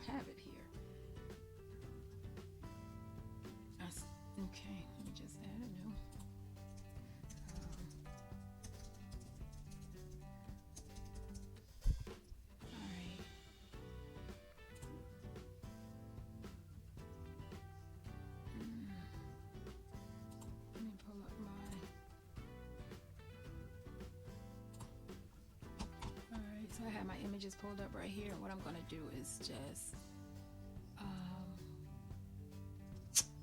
have it here. Okay, let me just add a new. Alright. Let me pull up my. Alright, so I have my images pulled up right here. What I'm going to do is just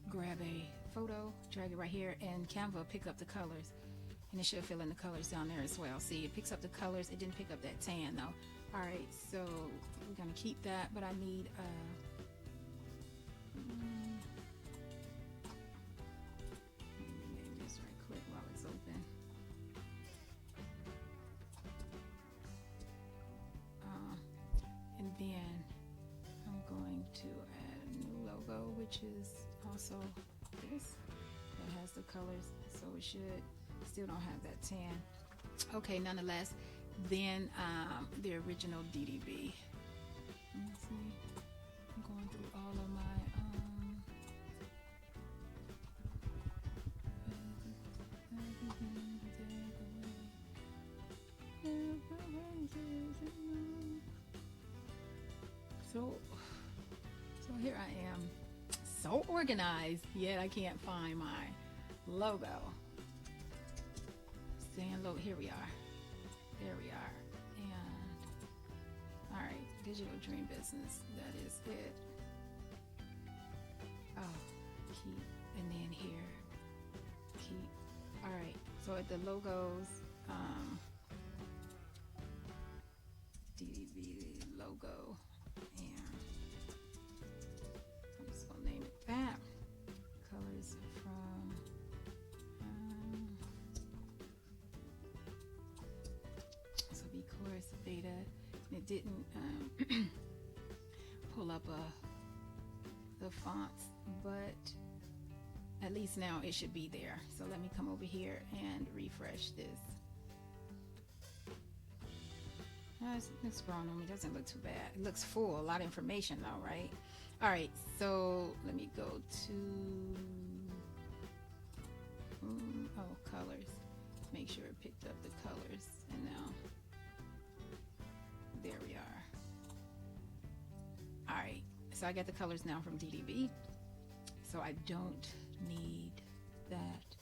grab a photo, drag it right here, and Canva pick up the colors, and it should fill in the colors down there as well. See, it picks up the colors. It didn't pick up that tan though. All right, so we're gonna keep that, but I need name this right quick while it's open. And then I'm going to add a new logo, which is also this. That has the colors, so it should still don't have that tan. Okay, nonetheless, then the original DDB. Let me see. I'm going through all of my so here I am, so organized, yet I can't find my logo. Saying logo, here we are. There we are. And all right, Digital Dream Business, that is it. Oh, keep, and then here, keep. All right, so at the logos, DDB logo, and I'm just gonna name it that. Colors from so BetaCourse, beta, and it didn't pull up the fonts, but at least now it should be there. So let me come over here and refresh this. It's growing on me. Doesn't look too bad. It looks full. A lot of information though, right? All right, so let me go to colors. Make sure it picked up the colors, and now there we are. All right, so I got the colors now from DDB, so I don't need that